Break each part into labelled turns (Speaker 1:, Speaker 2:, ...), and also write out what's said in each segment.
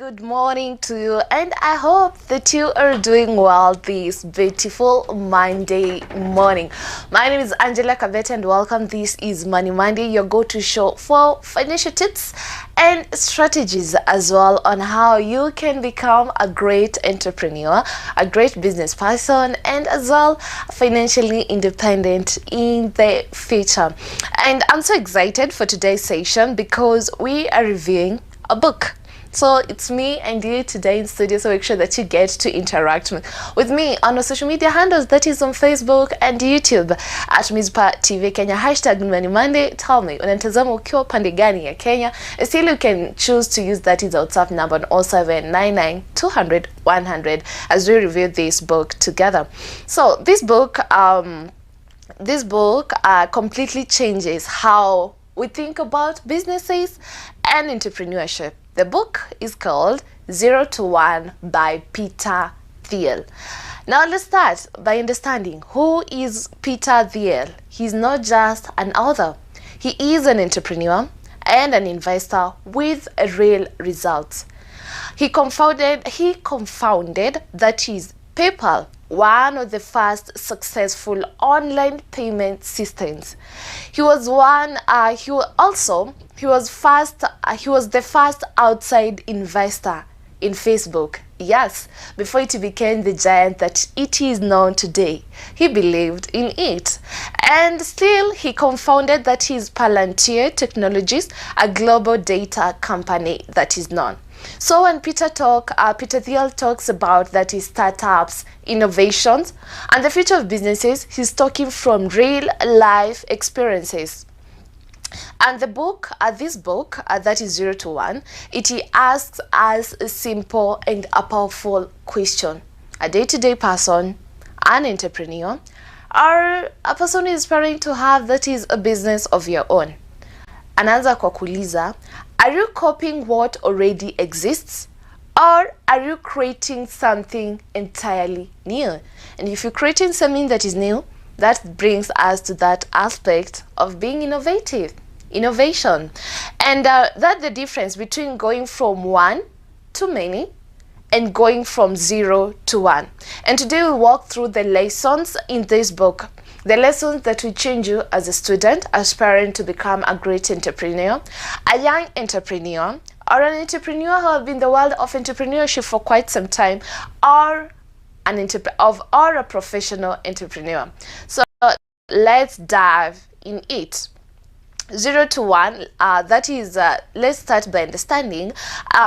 Speaker 1: good morning to you, and I hope that you are doing well this beautiful Monday morning. My name is Angela Kabete and welcome. This is Money Monday, your go-to show for financial tips and strategies as well on how you can become a great entrepreneur, a great business person, and as well financially independent in the future. And I'm so excited for today's session because we are reviewing a book. So it's me and you today in studio, so make sure that you get to interact with me on our social media handles, that is on Facebook and YouTube at Mizpah Tv Kenya, hashtag Money Monday. Tell me, unatazama ukiwa pande gani ya Kenya? Still you can choose to use that is WhatsApp number on 0799 200 100 as we review this book together. So this book completely changes how we think about businesses and entrepreneurship. The book is called 0 to 1 by Peter Thiel. Now let's start by understanding who is Peter Thiel. He's not just an author. He is an entrepreneur and an investor with real results. He confounded that is PayPal, one of the first successful online payment systems. He was the first outside investor in Facebook. Yes, before it became the giant that it is known today. He believed in it. And still, he confounded that is Palantir Technologies, a global data company that is known. So when Peter Thiel talks about that is startups, innovations, and the future of businesses, he's talking from real life experiences. And the book, this book, that is 0 to 1, it asks us a simple and a powerful question. A day-to-day person, an entrepreneur, or a person who is aspiring to have that is a business of your own. Anaanza kwa kuuliza, are you copying what already exists, or are you creating something entirely new? And if you're creating something that is new, that brings us to that aspect of being innovation. And that's the difference between going from one to many and going from 0 to 1. And today we'll walk through the lessons in this book. The lessons that will change you as a student aspiring to become a great entrepreneur, a young entrepreneur, or an entrepreneur who have been in the world of entrepreneurship for quite some time, or a professional entrepreneur. So let's dive in it. 0 to 1, that is, let's start by understanding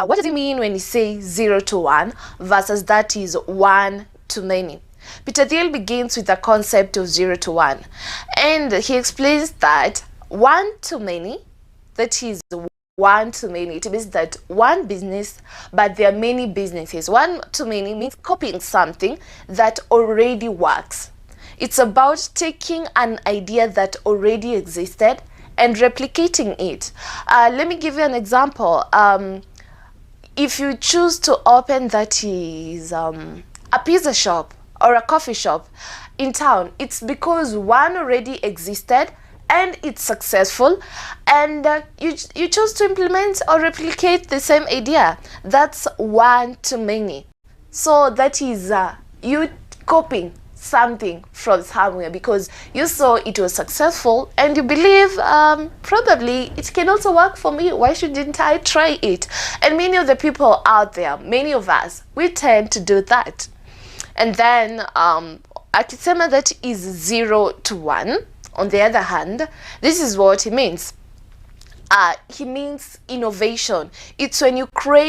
Speaker 1: what does it mean when you say 0 to 1 versus that is 1 to many. Peter Thiel begins with the concept of 0 to 1, and he explains that 1 to many, that is 1 to many, it means that one business, but there are many businesses. 1 to many means copying something that already works. It's about taking an idea that already existed and replicating it. Let me give you an example. If you choose to open that is a pizza shop or a coffee shop in town, it's because one already existed and it's successful, and you choose to implement or replicate the same idea. That's 1 to many. So that is you copying something from somewhere because you saw it was successful and you believe probably it can also work for me. Why shouldn't I try it? And many of the people out there, many of us, we tend to do that. And then akisema that is 0 to 1, on the other hand, this is what he means. He means innovation. It's when you create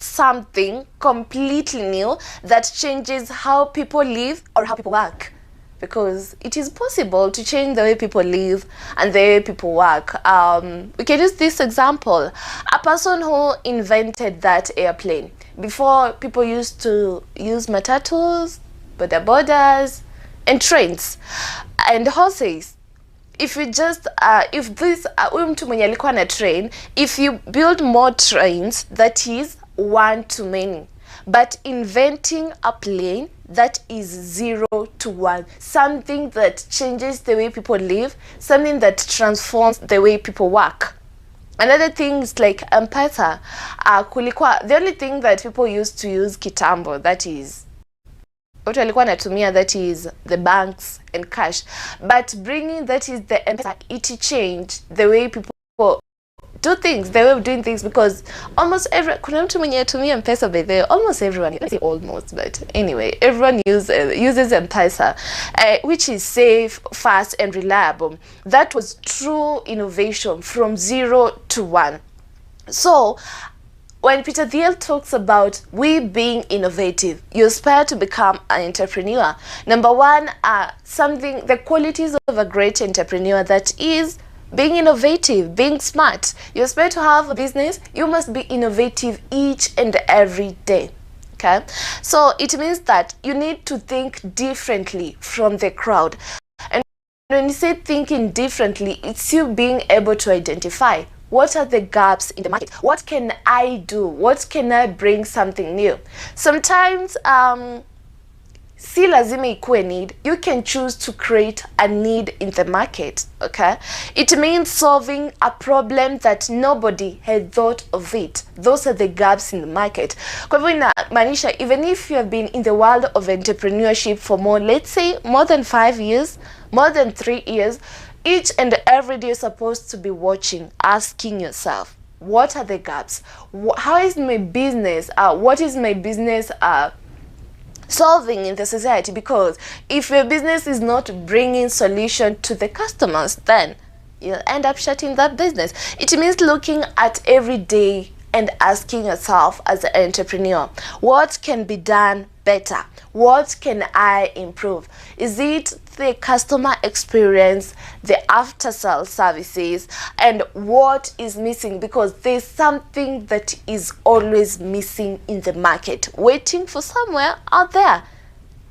Speaker 1: something completely new that changes how people live or how people work, because it is possible to change the way people live and the way people work. We can use this example. A person who invented that airplane. Before, people used to use matatus, bodabodas, and trains and horses. If you just if this mtu mwenye alikuwa na train, if you build more trains, that is 1 to many. But inventing a plane, that is 0 to 1, something that changes the way people live, something that transforms the way people work. Another thing is like MPESA. Kulikuwa, the only thing that people used to use kitambo, that is what walikuwa natumia, that is the banks and cash, but bringing that is the MPESA, it changed the way people do things, the way of doing things, because almost kuna mtu mwenye tumia MPESA by the way, almost everyone, let's say almost, but anyway, everyone uses MPESA, which is safe, fast and reliable. That was true innovation from 0 to 1. So when Peter Thiel talks about we being innovative, you aspire to become an entrepreneur. Number one, the qualities of a great entrepreneur, that is being innovative, being smart. You aspire to have a business, you must be innovative each and every day. Okay, so it means that you need to think differently from the crowd. And when you say thinking differently, it's you being able to identify what are the gaps in the market, what can I do, what can I bring something new. Sometimes si lazima ikuwe need, you can choose to create a need in the market. Okay, it means solving a problem that nobody had thought of it. Those are the gaps in the market. Kwa hivyo inamaanisha, even if you have been in the world of entrepreneurship for more, let's say more than 5 years, more than 3 years, each and every day you're supposed to be watching, asking yourself, what are the gaps? How is my business? What is my business solving in the society? Because if your business is not bringing solution to the customers, then you'll end up shutting that business. It means looking at every day and asking yourself as an entrepreneur, what can be done better? What can I improve? Is it the customer experience, the after sale services, and what is missing? Because there's something that is always missing in the market, waiting for somewhere out there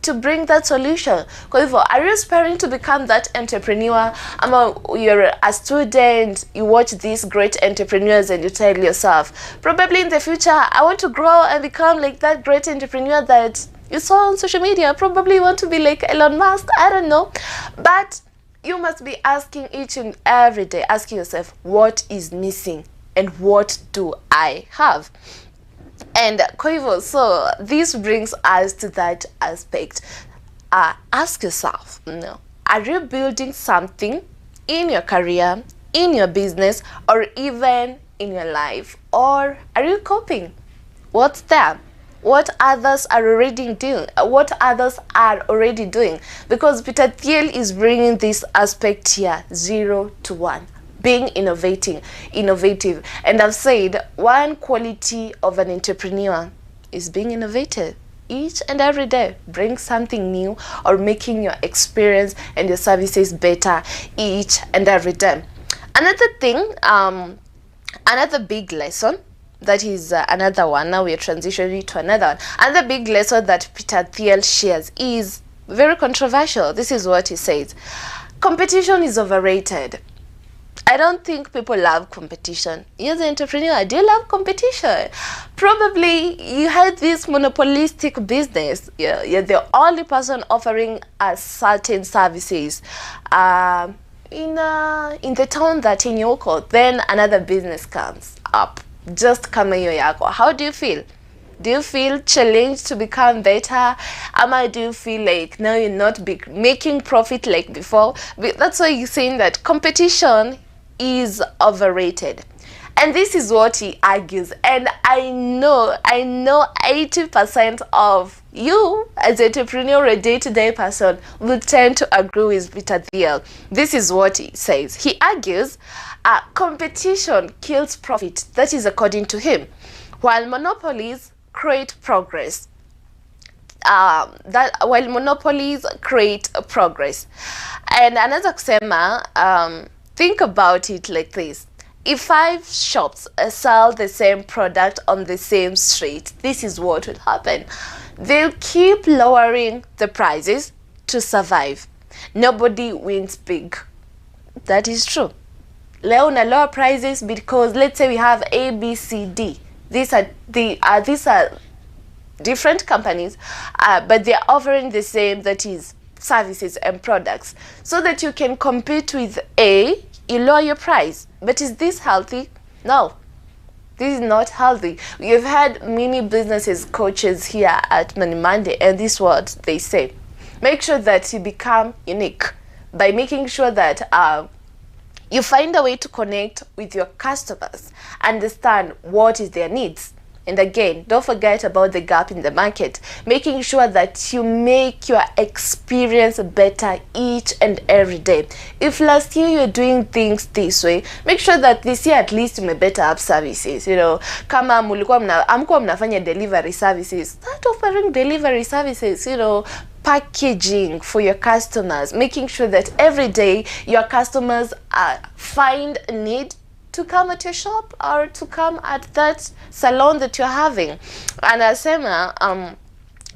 Speaker 1: to bring that solution. Because are you aspiring to become that entrepreneur? You're a student, you watch these great entrepreneurs and you tell yourself, probably in the future I want to grow and become like that great entrepreneur that you saw on social media. Probably you want to be like Elon Musk, I don't know. But you must be asking each and every day, asking yourself, what is missing and what do I have? And so this brings us to that aspect. Ask yourself, are you building something in your career, in your business, or even in your life? Or are you copying what's there? What others are already doing? What others are already doing? Because Peter Thiel is bringing this aspect here, 0 to 1. Being innovative. And I've said one quality of an entrepreneur is being innovative. Each and every day, bring something new or making your experience and your services better each and every day. Another thing, another big lesson, that is another one. Now we are transitioning to another one. Another big lesson that Peter Thiel shares is very controversial. This is what he says. Competition is overrated. I don't think people love competition. You as an entrepreneur, do you love competition? Probably you had this monopolistic business. You're the only person offering a certain services in the town that in Yoko. Then another business comes up, just kama hiyo yako. How do you feel? Do you feel challenged to become better? Do you feel like now you're not making profit like before? That's why you're saying that competition is overrated. And this is what he argues. And I know 80% of you as an entrepreneur or a day-to-day person will tend to agree with Peter Thiel. This is what he says. He argues competition kills profit. That is according to him. While monopolies create progress. While monopolies create progress. And another kusema, think about it like this. If 5 shops sell the same product on the same street, this is what would happen. They'll keep lowering the prices to survive. Nobody wins big. That is true. Leo na lower prices because let's say we have A, B, C, D. These are different companies, but they're offering the same, that is services and products, so that you can compete with A. You lower your price. But is this healthy? No, this is not healthy. We've had many businesses coaches here at Money Monday, and this is what they say. Make sure that you become unique by making sure that you find a way to connect with your customers, understand what is their needs. And again, don't forget about the gap in the market, making sure that you make your experience better each and every day. If last year you're doing things this way, make sure that this year at least you may better up services. You know, kama amkuwa mnafanya delivery services, start offering delivery services, you know, packaging for your customers, making sure that every day your customers find a need to come at your shop or to come at that salon that you're having. And asema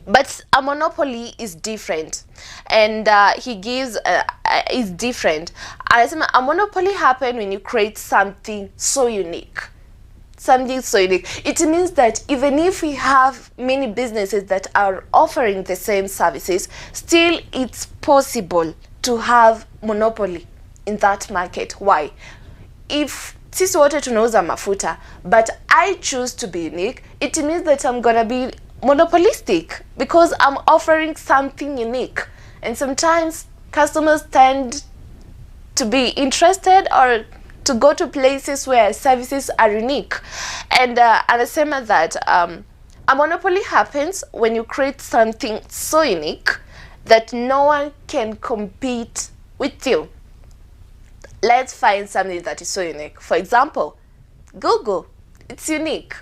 Speaker 1: but a monopoly is different, and he gives is different. Anasema a monopoly happen when you create something so unique. Something so unique. It means that even if we have many businesses that are offering the same services, still it's possible to have monopoly in that market. Why? If sisi wote tunauza mafuta, but I choose to be unique, it means that I'm gonna be monopolistic because I'm offering something unique. And sometimes customers tend to be interested or to go to places where services are unique. And anasema that a monopoly happens when you create something so unique that no one can compete with you. Let's find something that is so unique. For example, Google. It's unique.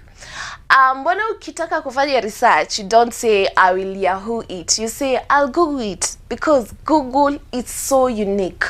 Speaker 1: Mbona ukitaka kufanya research, you don't say I will Yahoo it. You say I'll Google it, because Google is so unique.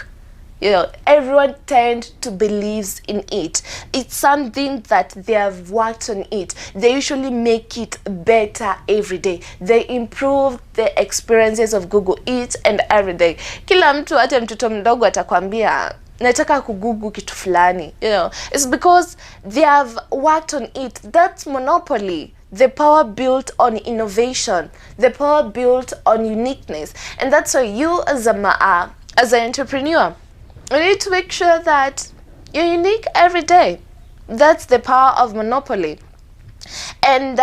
Speaker 1: You know, everyone tends to believe in it. It's something that they have worked on it. They usually make it better every day. They improve the experiences of Google each and every day. Kila mtu, hata mtoto mdogo atakwambia nataka kugugu kitu fulani. You know, it's because they have worked on it. That's monopoly. The power built on innovation, the power built on uniqueness. And that's why you as an entrepreneur, you need to make sure that you're unique every day. That's the power of monopoly. And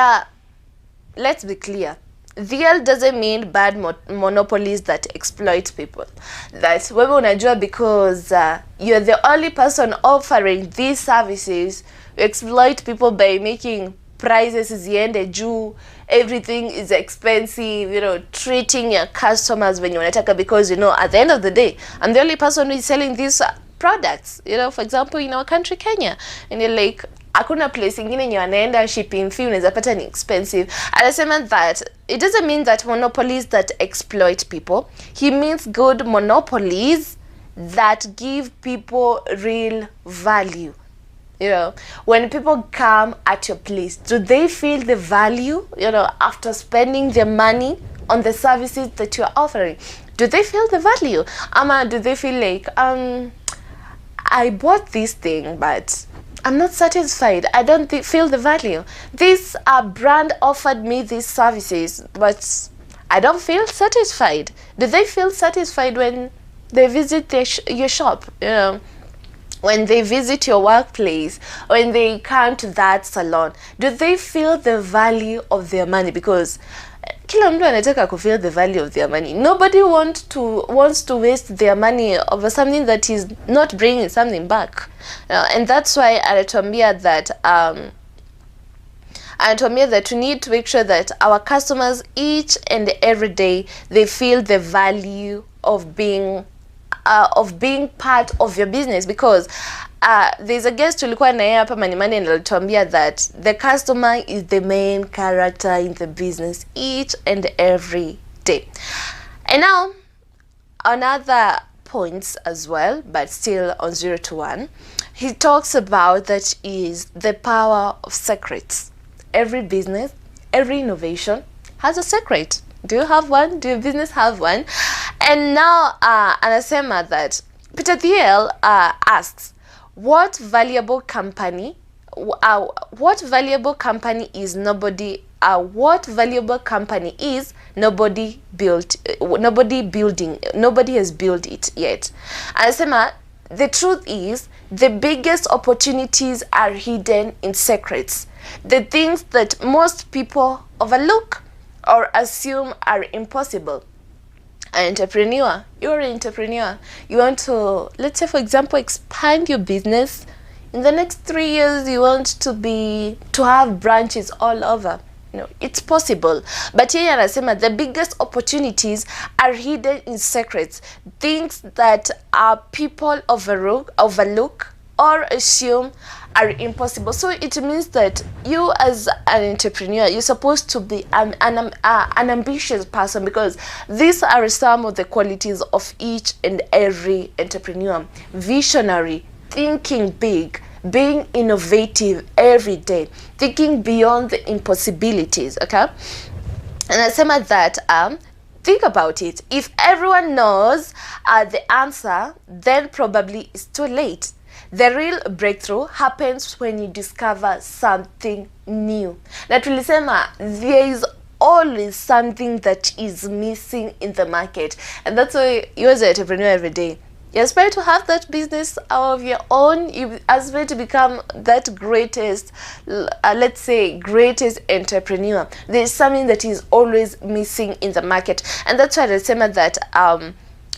Speaker 1: let's be clear. Thiel doesn't mean bad monopolies that exploit people. That's wewe unajua because you're the only person offering these services, you exploit people by making prices ziende juu, everything is expensive, you know, treating your customers when you wanataka, because you know at the end of the day I'm the only person who is selling these products. You know, for example, in our country Kenya, and you're like hakuna place ingine yenye wanaenda shipping fee unaweza pata ni expensive. Anasema that it doesn't mean that monopolies that exploit people. He means good monopolies that give people real value. You know, when people come at your place, do they feel the value, you know, after spending their money on the services that you're offering? Do they feel the value? Ama do they feel like, I bought this thing, but I'm not satisfied. I don't feel the value. This brand offered me these services, but I don't feel satisfied. Do they feel satisfied when they visit your shop? You know, when they visit your workplace, when they come to that salon, do they feel the value of their money? Because kila mtu anataka ku feel the value of their money. Nobody wants to waste their money over something that is not bringing something back. And that's why anatuambia that we need to make sure that our customers each and every day they feel the value of being part of your business. Because there's a guest tulikuwa na yeye hapa Money Monday and alituambia that the customer is the main character in the business each and every day. And now another points as well, but still on 0 to 1, he talks about that is the power of secrets. Every business, every innovation has a secret. Do you have one? Do your business have one? And now anasema that Peter Thiel asks, what valuable company is nobody has built it yet. Anasema the truth is, the biggest opportunities are hidden in secrets. The things that most people overlook or assume are impossible. An entrepreneur, you're an entrepreneur. You want to, let's say for example, expand your business. In the next 3 years, you want to have branches all over. It's possible. But here anasema the biggest opportunities are hidden in secrets. Things that people overlook or assume are impossible. So it means that you as an entrepreneur, you're supposed to be an ambitious person, because these are some of the qualities of each and every entrepreneur. Visionary, thinking big, being innovative every day, thinking beyond the impossibilities. Okay, and I say that think about it. If everyone knows the answer, then probably it's too late. The real breakthrough happens when you discover something new. Na tulisema there is always something that is missing in the market, and that's why you as an entrepreneur every day, you aspire to have that business of your own. You aspire to become that greatest, let's say, greatest entrepreneur. There's something that is always missing in the market, and that's why I say that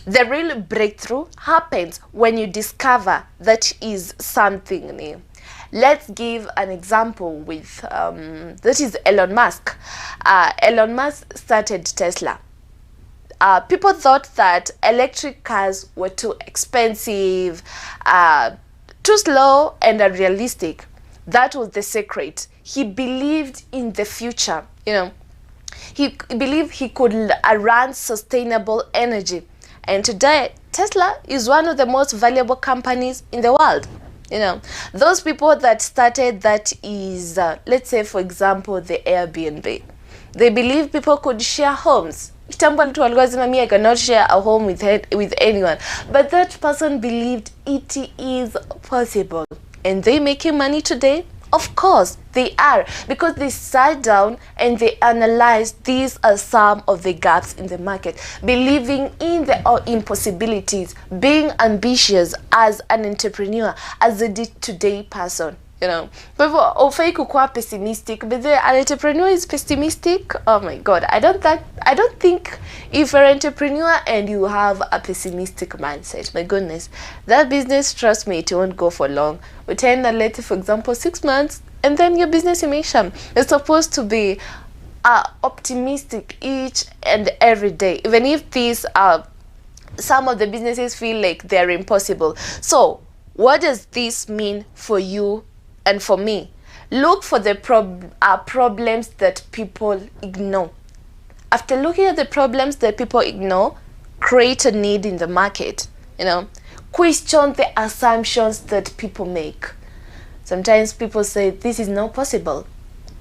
Speaker 1: the real breakthrough happens when you discover that is something new. Let's give an example with that is Elon Musk. Elon Musk started Tesla. People thought that electric cars were too expensive, too slow, and unrealistic. That was the secret. He believed in the future. He believed he could run sustainable energy. And today, Tesla is one of the most valuable companies in the world. Those people that started that is, let's say, for example, the Airbnb. They believe people could share homes. I cannot share a home with anyone. But that person believed it is possible. And they making money today? Of course, they are, because they sat down and they analyzed these are some of the gaps in the market, believing in the impossibilities, being ambitious as an entrepreneur, as a day-to-day person. Kwa hivyo ufai kukuwa pessimistic, but an entrepreneur is pessimistic. Oh my God, I don't think if you're an entrepreneur and you have a pessimistic mindset, my goodness, that business, trust me, it won't go for long. We tend to let, for example, 6 months, and then your business emission. It's supposed to be optimistic each and every day, even if these some of the businesses feel like they're impossible. So what does this mean for you and for me? Look for the problems that people ignore. After looking at the problems that people ignore, create a need in the market. Question the assumptions that people make. Sometimes people say this is not possible,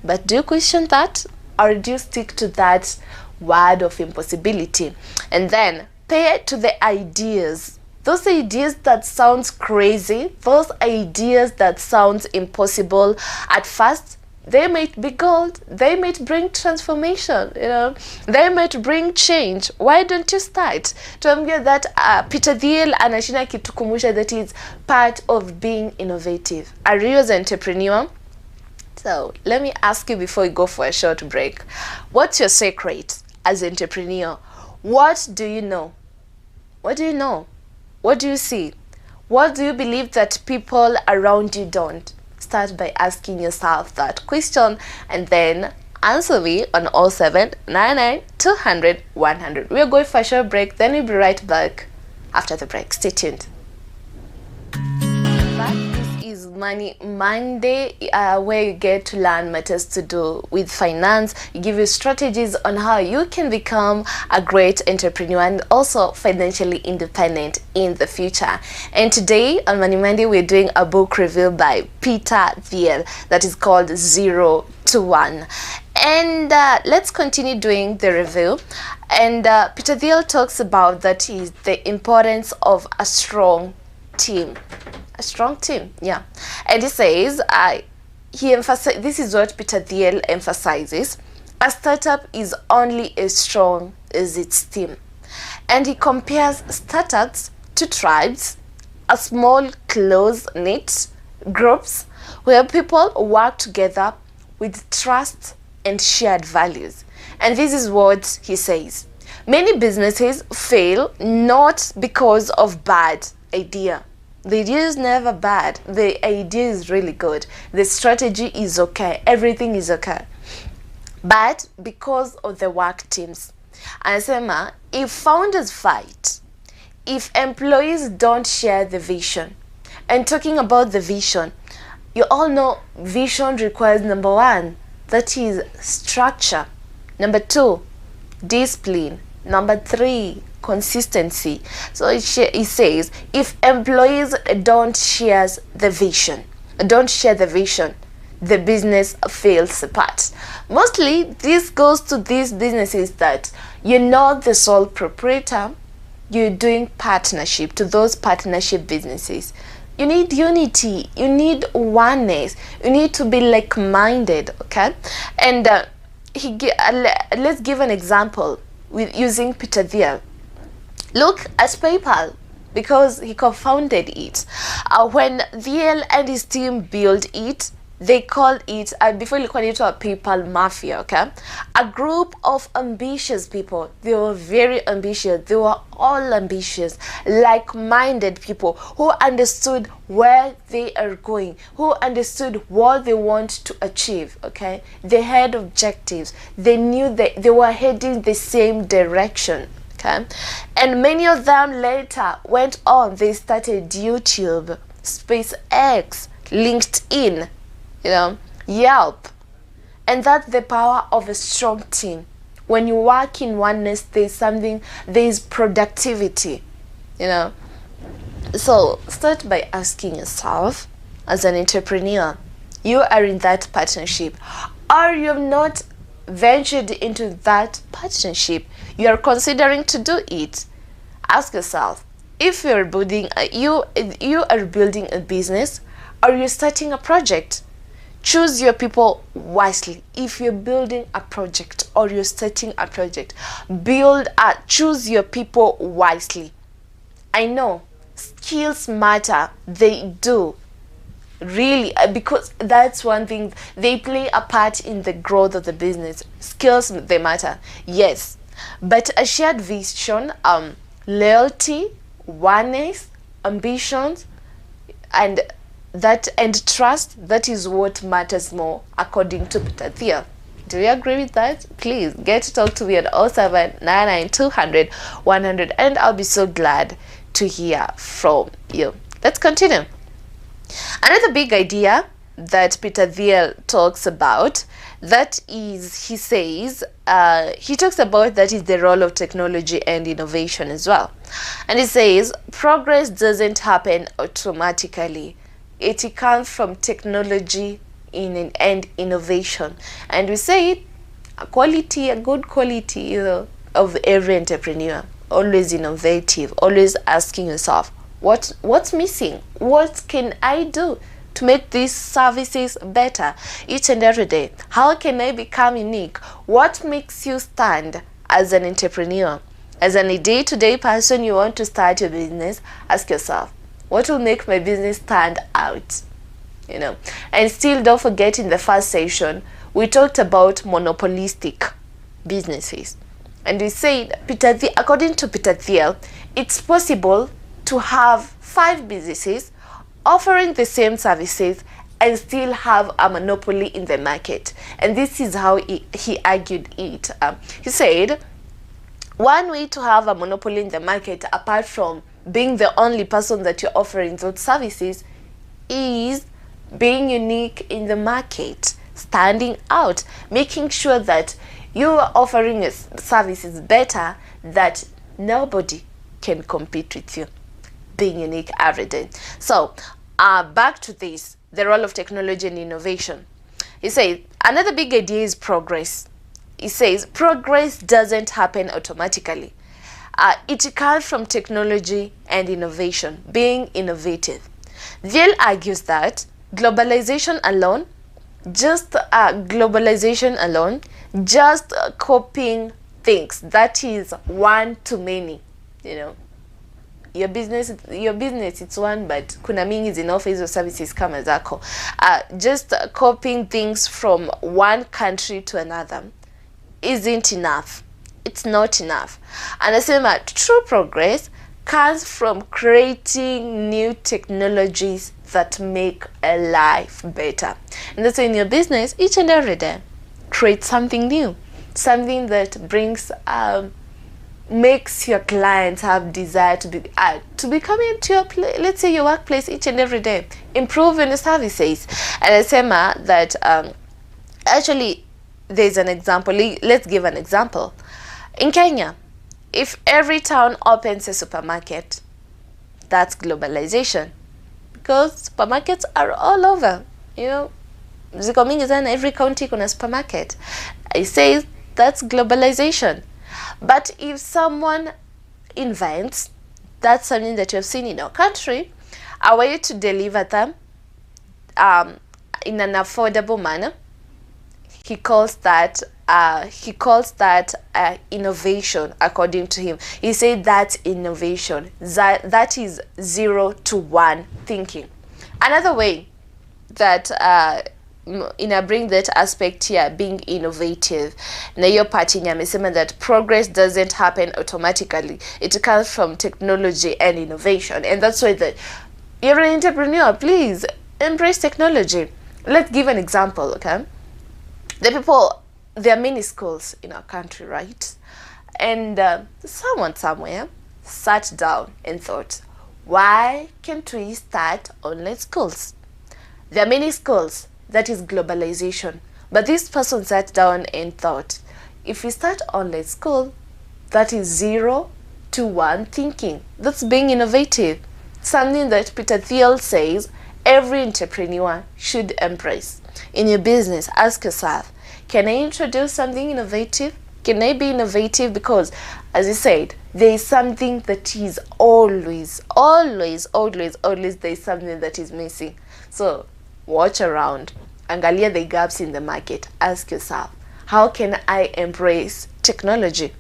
Speaker 1: but do you question that, or do you stick to that word of impossibility? And then pay to the ideas. Those ideas that sounds crazy, those ideas that sounds impossible at first, they might be gold. They might bring transformation. They might bring change. Why don't you start? Tuambia that Peter Thiel anashina kitukumusha that is part of being innovative. Are you as an entrepreneur? So let me ask you before we go for a short break. What's your secret as an entrepreneur? What do you know? What do you know? What do you see? What do you believe that people around you don't? Start by asking yourself that question and then answer me on 0799 200 100. We are going for a short break, then we'll be right back after the break. Stay tuned. This is Money Monday, where you get to learn matters to do with finance. You give you strategies on how you can become a great entrepreneur and also financially independent in the future. And today on Money Monday, we're doing a book review by Peter Thiel that is called 0 to 1. And let's continue doing the review. And Peter Thiel talks about that is the importance of a strong team. A strong team, yeah. And he says, this is what Peter Thiel emphasizes: a startup is only as strong as its team. And he compares startups to tribes, a small, close-knit groups where people work together with trust and shared values. And this is what he says. Many businesses fail not because of bad idea. The idea is never bad. The idea is really good. The strategy is okay. Everything is okay. But because of the work teams. Anasema, if founders fight, if employees don't share the vision, and talking about the vision, you all know vision requires number one, that is structure. Number two, discipline. Number three, consistency. So it says, if employees don't share the vision, the business fails apart. Mostly this goes to these businesses that you're not the sole proprietor, you're doing partnership. To those partnership businesses, you need unity, you need oneness, you need to be like-minded, okay? And let's give an example with using Peter Thiel. Look at PayPal, because he co-founded it. When Thiel and his team built it, they called it, before you call it a PayPal mafia, okay? A group of ambitious people. They were very ambitious. They were all ambitious, like-minded people who understood where they are going, who understood what they want to achieve, okay? They had objectives. They knew that they were heading the same direction, okay? And many of them later went on. They started YouTube, SpaceX, LinkedIn, Yelp. And that's the power of a strong team. When you work in oneness, there's productivity, So start by asking yourself, as an entrepreneur, you are in that partnership, or you have not ventured into that partnership, you are considering to do it. Ask yourself, if you're building you are building a business, or you're starting a project, choose your people wisely. If you're building a project or you're starting a project, choose your people wisely. I know skills matter, they do, really, because that's one thing, they play a part in the growth of the business. Skills, they matter, yes, but a shared vision, loyalty, oneness, ambitions, and trust, that is what matters more, according to Peter Thiel. Do you agree with that? Please get to talk to me at 0799200100, and I'll be so glad to hear from you. Let's continue. Another big idea that Peter Thiel talks about, that is, he says, he talks about that is the role of technology and innovation as well. And he says, progress doesn't happen automatically. It comes from technology and innovation. And we say a good quality, of every entrepreneur. Always innovative, always asking yourself, what's missing? What can I do to make these services better each and every day? How can I become unique? What makes you stand as an entrepreneur? As a day-to-day person, you want to start your business, ask yourself, what will make my business stand out? And still, don't forget, in the first session, we talked about monopolistic businesses. And we said, according to Peter Thiel, it's possible to have 5 businesses offering the same services and still have a monopoly in the market. And this is how he argued it. He said, one way to have a monopoly in the market, apart from being the only person that you're offering those services, is being unique in the market, standing out, making sure that you are offering services better, that nobody can compete with you, being unique every day. So back to this, the role of technology and innovation. He says another big idea is progress. He says progress doesn't happen automatically. It comes from technology and innovation, being innovative. Thiel argues that globalization alone, just copying things, that is one too many, your business it's one, but kuna mingi zinaoffer hizo services kama zako. Just copying things from one country to another isn't enough. It's not enough. Anasema true progress comes from creating new technologies that make a life better. And that's in your business, each and every day, create something new, something that brings makes your clients have desire to be coming to your let's say your workplace each and every day, improving the services. And I say that actually there's an example. Let's give an example. In Kenya, if every town opens a supermarket, that's globalization, because supermarkets are all over, you know, ziko mingi sana, every county kuna supermarket. I say that's globalization. But if someone invents, that's something that you have seen in our country, a way to deliver them in an affordable manner, he calls that innovation. According to him, he said that's innovation. That is 0 to 1 thinking. Another way that bring that aspect here, being innovative. Na hiyo part yenye amesema that progress doesn't happen automatically. It comes from technology and innovation. And that's why you're an entrepreneur, please embrace technology. Let's give an example, okay? There are many schools in our country, right? And someone somewhere sat down and thought, why can't we start online schools? There are many schools. That is globalization. But this person sat down and thought, if we start online school, that is 0 to 1 thinking. That's being innovative. Something that Thiel says every entrepreneur should embrace. In your business, ask yourself, can I introduce something innovative? Can I be innovative? Because, as he said, there is something that is always there is something that is missing. So, watch around, angalia the gaps in the market, ask yourself, how can I embrace technology?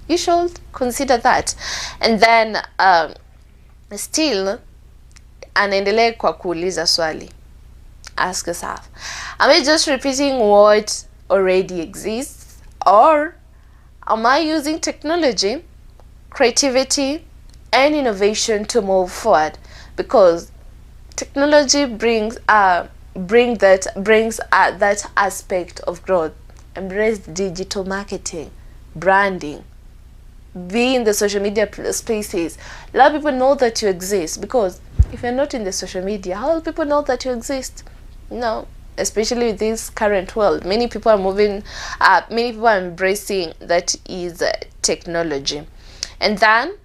Speaker 1: You should consider that. And then still anaendelea kwa kuuliza swali, ask yourself, am I just repeating what already exists, or am I using technology, creativity and innovation to move forward? Because technology brings that aspect of growth. Embrace digital marketing, branding, be in the social media spaces. Let people know that you exist, because if you're not in the social media, how will people know that you exist? No, especially with this current world, many people are embracing that is technology. And then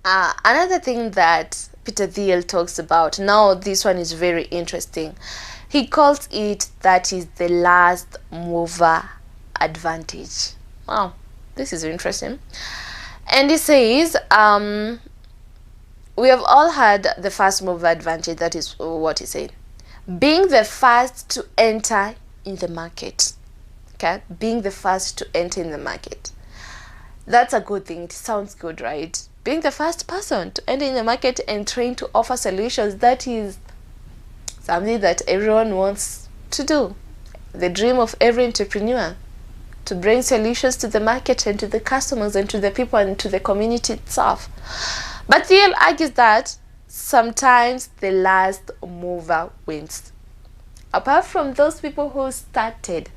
Speaker 1: another thing that Thiel talks about, now this one is very interesting. He calls it that is the last mover advantage. Wow, this is interesting. And he says we have all had the first mover advantage. That is what he said, being the first to enter in the market. Okay, being the first to enter in the market, that's a good thing. It sounds good, right? Being the first person to enter in the market and trying to offer solutions, that is something that everyone wants to do. The dream of every entrepreneur, to bring solutions to the market and to the customers and to the people and to the community itself. But Thiel argues that sometimes the last mover wins. Apart from those people who started,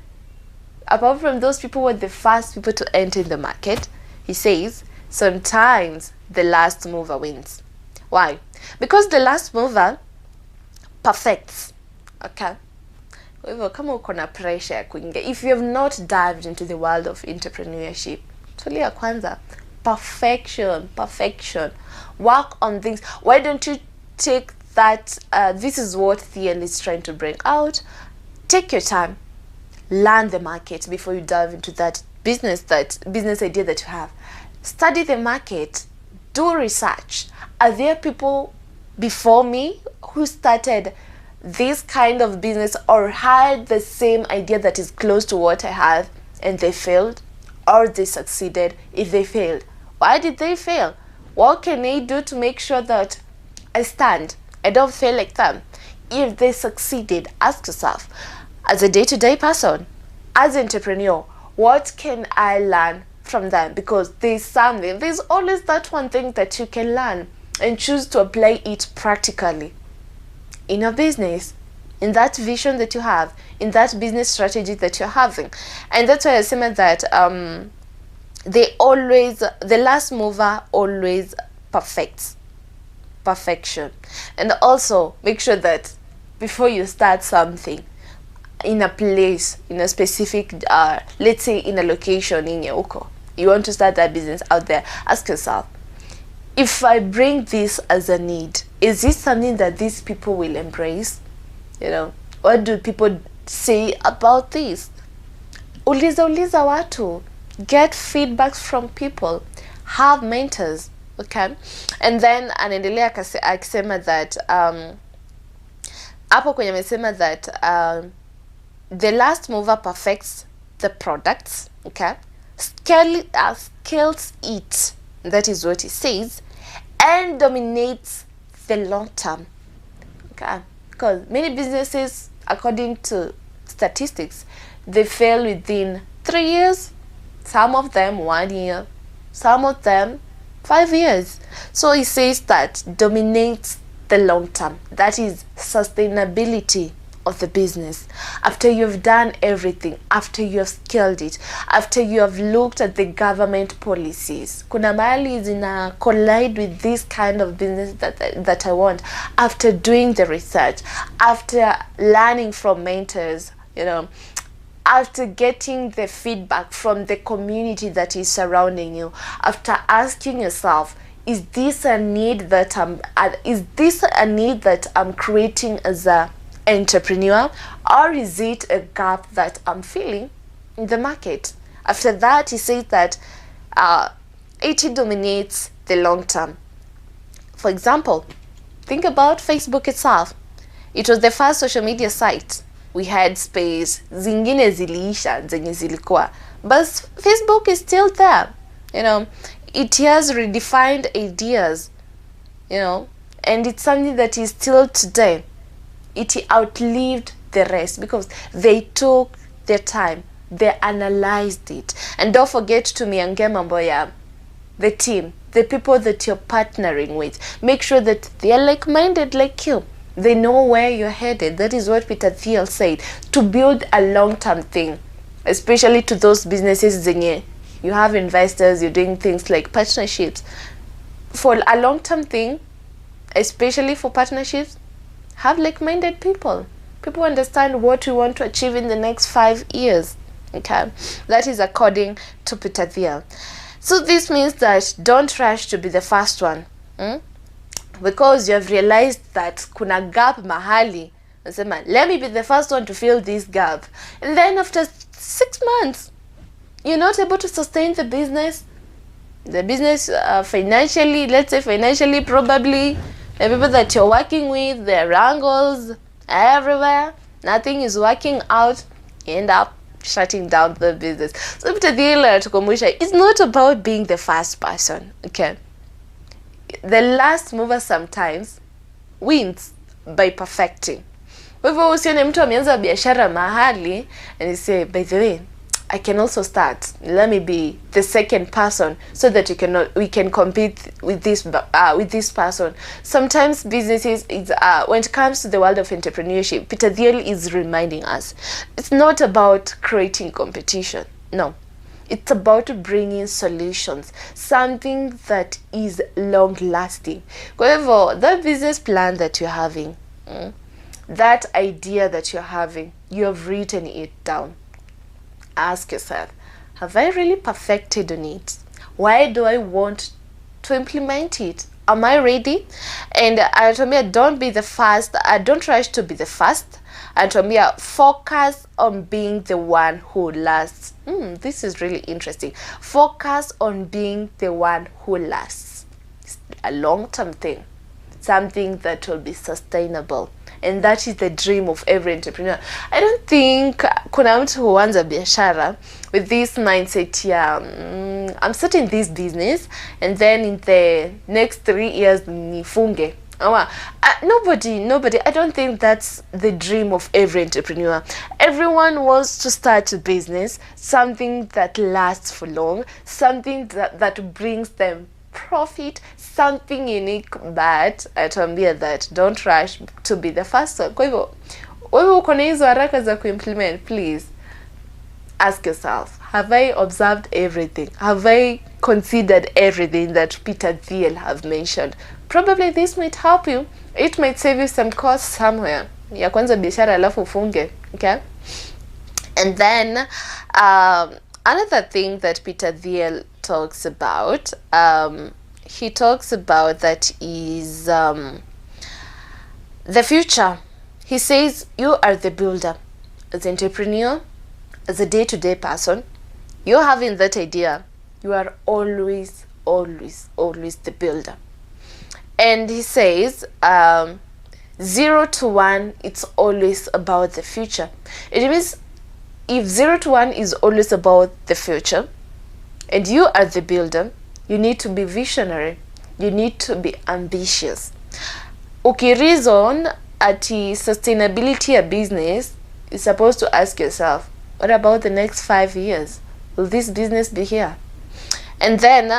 Speaker 1: apart from those people who were the first people to enter in the market, he says sometimes the last mover wins. Why? Because the last mover perfects. Okay? Kama uko na pressure ya kuingia, if you have not dived into the world of entrepreneurship, tulia kwanza, perfection, work on things. Why don't you take that? This is what Thiel is trying to bring out. Take your time, learn the market before you dive into that business idea that you have. Study the market, do research. Are there people before me who started this kind of business or had the same idea that is close to what I have and they failed, or they succeeded? If they failed, why did they fail? What can I do to make sure that I stand? I don't feel like them. If they succeeded, ask yourself, as a day-to-day person, as an entrepreneur, what can I learn from them? Because there's always that one thing that you can learn and choose to apply it practically in your business, in that vision that you have, in that business strategy that you're having. And that's why I say that the last mover always perfection. And also make sure that before you start something in a place, in a specific let's say in a location in Yoko, you want to start that business out there, ask yourself, if I bring this as a need, is this something that these people will embrace? What do people say about this? Uliza watu, get feedbacks from people, have mentors, okay? And then anaendelea akisema that hapo kwenye amesema that the last mover perfects the products, okay? Scales it, that is what he says, and dominates the long term, okay? Because many businesses, according to statistics, they fail within 3 years, some of them 1 year, some of them 5 years. So he says that dominates the long term, that is sustainability of the business. After you've done everything, after you have scaled it, after you have looked at the government policies, kuna mahali zina collide with this kind of business that I want, after doing the research, after learning from mentors, after getting the feedback from the community that is surrounding you, after asking yourself, is this a need that I'm creating as a entrepreneur, or is it a gap that I'm feeling in the market? After that, he says that it dominates the long term. For example, think about Facebook itself. It was the first social media site. We had space, zingine ziliisha zenye zilikuwa, but Facebook is still there. It has redefined ideas, and it's something that is still today. It outlived the rest because they took their time, they analyzed it. And don't forget to miange mambo ya the team, the people that you're partnering with. Make sure that they are like-minded like you. They know where you're headed. That is what Peter Thiel said, to build a long-term thing, especially to those businesses zenye you have investors, you're doing things like partnerships. For a long-term thing, especially for partnerships, have like-minded people. People understand what we want to achieve in the next 5 years. Okay, that is according to Peter Thiel. So this means that don't rush to be the first one, because you have realized that kuna gap mahali. Let me be the first one to fill this gap, and then after 6 months, you're not able to sustain the business. Financially, let's say financially, probably the people that you're working with, their wrangles everywhere, nothing is working out, you end up shutting down the business. So it's not about being the first person, okay? The last mover sometimes wins by perfecting. Kwa hivyo usione mtu ameanza biashara mahali and you say, by the way, I can also start. Let me be the second person so that we can compete with this person. Sometimes businesses, when it comes to the world of entrepreneurship, Peter Thiel is reminding us, it's not about creating competition. No, it's about bringing solutions, something that is long-lasting. However, that business plan that you're having, that idea that you're having, you have written it down. Ask yourself, have I really perfected on it? Why do I want to implement it? Am I ready? And Anatomia, don't be the first. Don't rush to be the first. Anatomia, focus on being the one who lasts. This is really interesting. Focus on being the one who lasts. It's a long-term thing. something that will be sustainable. And that is the dream of every entrepreneur. I don't think kuna mtu huanza biashara with this mindset I'm starting this business and then in the next 3 years nifunge. Nobody. I don't think that's the dream of every entrepreneur. Everyone wants to start a business, something that lasts for long, something that brings them profit, something unique. But atuambia that don't rush to be the first one. Kwa hivyo wewe uko na hizo haraka za kuimplement, please ask yourself, have I observed everything? Have I considered everything that Peter Thiel have mentioned? Probably this might help you. It might save you some cost somewhere. Ya kwanza biashara alafu ufunge, okay? And then another thing that Peter Thiel talks about, he talks about that is the future. He says you are the builder. As an entrepreneur, as a day-to-day person, you're having that idea. You are always the builder. And he says 0 to 1, it's always about the future. It means if 0 to 1 is always about the future and you are the builder, you need to be visionary. You need to be ambitious. Reason at sustainability of business is supposed to ask yourself, what about the next 5 years? Will this business be here? And then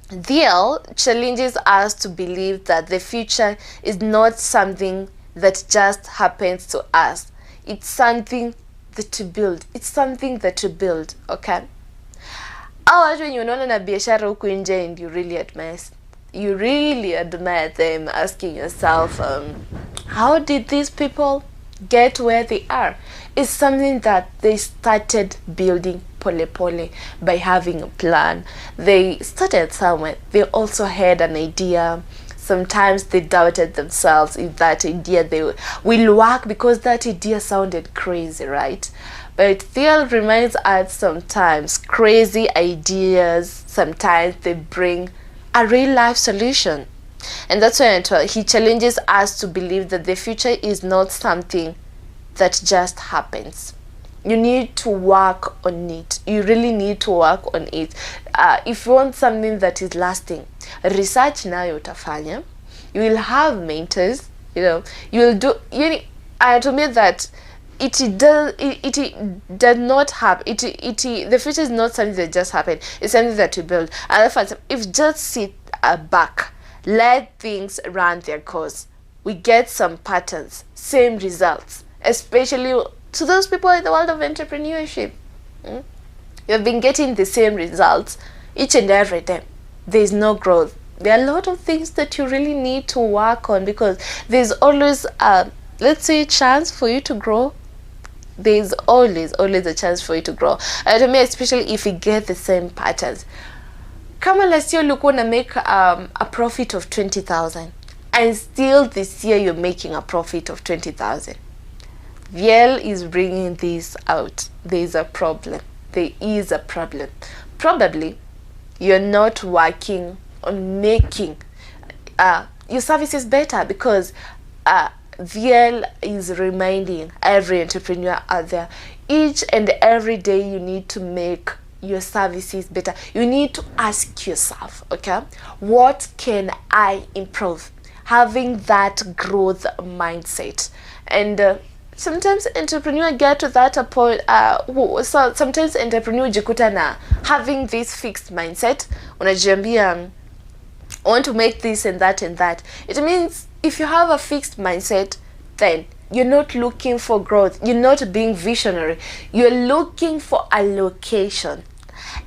Speaker 1: Thiel challenges us to believe that the future is not something that just happens to us. It's something that you build. It's something that you build, okay? When you know na biashara huku nje and you really admire them, asking yourself, how did these people get where they are? It's something that they started building pole by having a plan. They started somewhere. They also had an idea. Sometimes they doubted themselves if that idea they will work because that idea sounded crazy, right? But Thiel reminds us sometimes crazy ideas, sometimes they bring a real life solution. And that's why he challenges us to believe that the future is not something that just happens. You need to work on it. You really need to work on it. If you want something that is lasting, research nayo utafanya. You will have mentors, you will do, to me that it does not happen. The future is not something that just happened. It's something that you build. And if just sit back, let things run their course, we get some patterns, same results, especially to those people in the world of entrepreneurship. You've been getting the same results each and every time. There's no growth. There are a lot of things that you really need to work on because there's always let's say a chance for you to grow. There's always a chance for you to grow. And to me, especially if you get the same patterns. Kama last year ulikuwa na make a profit of 20,000 and still this year you're making a profit of 20,000. Thiel is bringing this out. There is a problem. Probably you're not working on making your services better because Thiel is reminding every entrepreneur out there, each and every day you need to make your services better. You need to ask yourself, okay, what can I improve? Having that growth mindset. And sometimes entrepreneur get to that point, so sometimes entrepreneur jikuta na having this fixed mindset. Unajiambia, I want to make this and that and that. It means if you have a fixed mindset, then you're not looking for growth. You're not being visionary. You're looking for a location.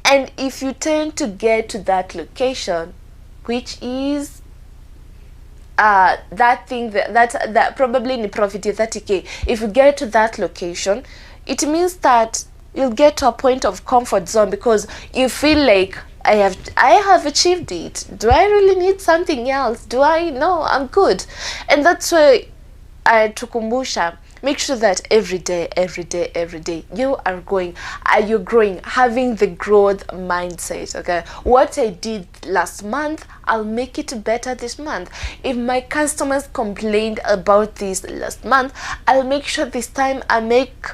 Speaker 1: And if you tend to get to that location, which is that thing that probably in profit 30K, if you get to that location, it means that you'll get to a point of comfort zone because you feel like I have achieved it. Do I really need something else? No, I'm good. And that's why tukumbusha Make sure that every day you're growing, having the growth mindset. Okay, what I did last month, I'll make it better this month. If my customers complained about this last month, I'll make sure this time I make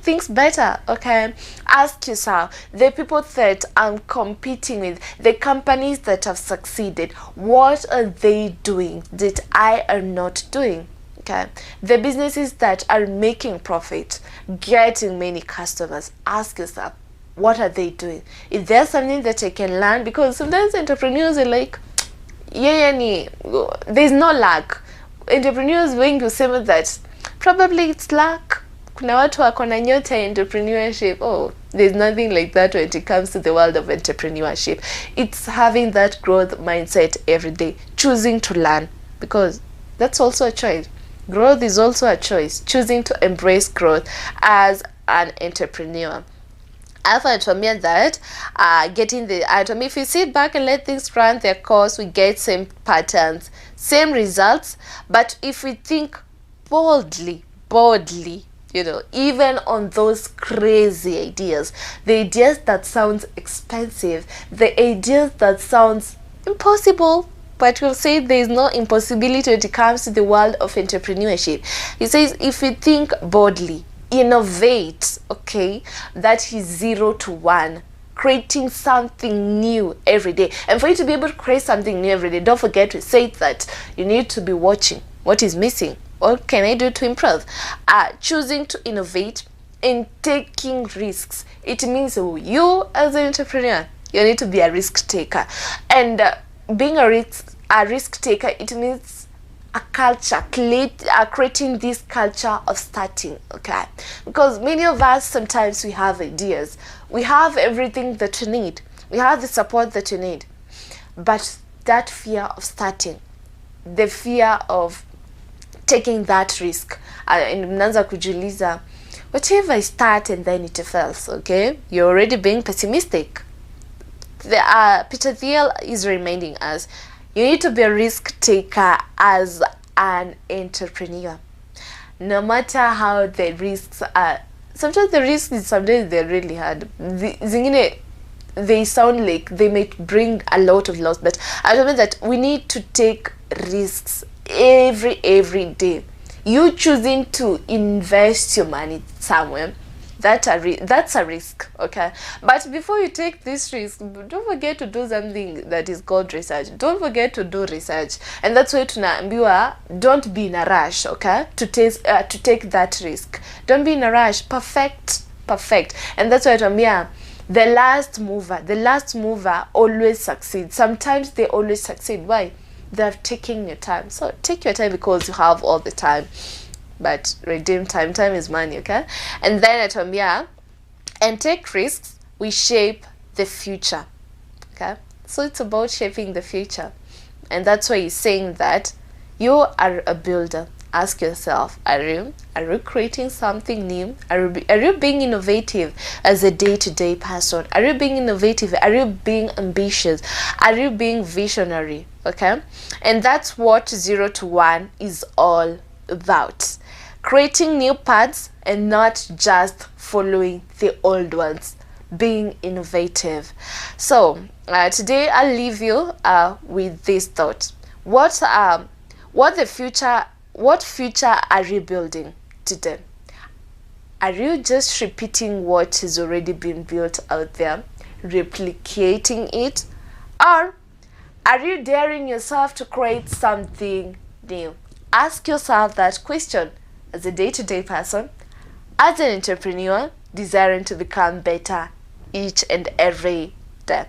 Speaker 1: things better. Okay, ask yourself, the people that I'm competing with, the companies that have succeeded, what are they doing that I am not doing? Okay, the businesses that are making profit, getting many customers, ask yourself, what are they doing? Is there something that I can learn? Because sometimes entrepreneurs are like, there's no luck. Entrepreneurs wengi husema that probably it's luck. Kuna watu wako na nyota ya entrepreneurship. Oh, there's nothing like that when it comes to the world of entrepreneurship. It's having that growth mindset every day, choosing to learn, because that's also a choice. Growth is also a choice, choosing to embrace growth as an entrepreneur. I've atuambia that if you sit back and let things run their course, we get same patterns, same results. But if we think boldly, even on those crazy ideas, the ideas that sounds expensive, the ideas that sounds impossible, but we'll say there is no impossibility when it comes to the world of entrepreneurship. He says, if you think boldly, innovate, okay, that is 0 to 1, creating something new every day. And for you to be able to create something new every day, don't forget to say that you need to be watching what is missing. What can I do to improve? Choosing to innovate and taking risks. It means you as an entrepreneur, you need to be a risk taker. And being a risk taker, it means a culture, creating this culture of starting. Okay, because many of us, sometimes we have ideas, we have everything that you need, we have the support that you need, but that fear of starting, the fear of taking that risk, and mnaanza kujiuliza, what if I start and then it fails? Okay, you're already being pessimistic. Peter Thiel is reminding us, you need to be a risk taker as an entrepreneur. No matter how the risks are, sometimes they're really hard. They sound like they might bring a lot of loss, but I remember that we need to take risks every day. You choosing to invest your money somewhere, that's a risk. Okay, but before you take this risk, don't forget to do something that is called research. Don't forget to do research, and that's why tunaambiwa don't be in a rush. Okay, to take that risk, don't be in a rush. Perfect. And that's why tunaambia the last mover always succeeds. Sometimes they always succeed. Why? They're taking your time. So take your time, because you have all the time, but redeem time. Time is money. Okay, and then atuambia, and take risks, we shape the future. Okay, so it's about shaping the future, and that's why he's saying that you are a builder. Ask yourself, are you creating something new? Are you being innovative as a day-to-day person? Are you being innovative? Are you being ambitious? Are you being visionary? Okay, and that's what 0 to 1 is all about. Creating new paths and not just following the old ones. Being innovative. So today I'll leave you with this thought. What future are you building today? Are you just repeating what has already been built out there, replicating it, or are you daring yourself to create something new? Ask yourself that question as a day-to-day person, as an entrepreneur desiring to become better each and every day.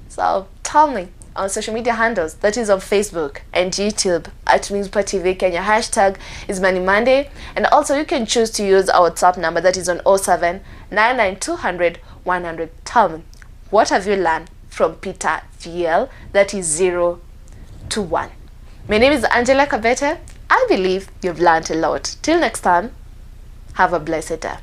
Speaker 1: So tell me on social media handles, that is on Facebook and YouTube at Mizpah TV Kenya. Hashtag is Money Monday. And also you can choose to use our WhatsApp number, that is on 07 99 100. Tell me, what have you learned from Peter Thiel, that is 0 to 1? My name is Angela Kabete. I believe you've learned a lot. Till next time, have a blessed day.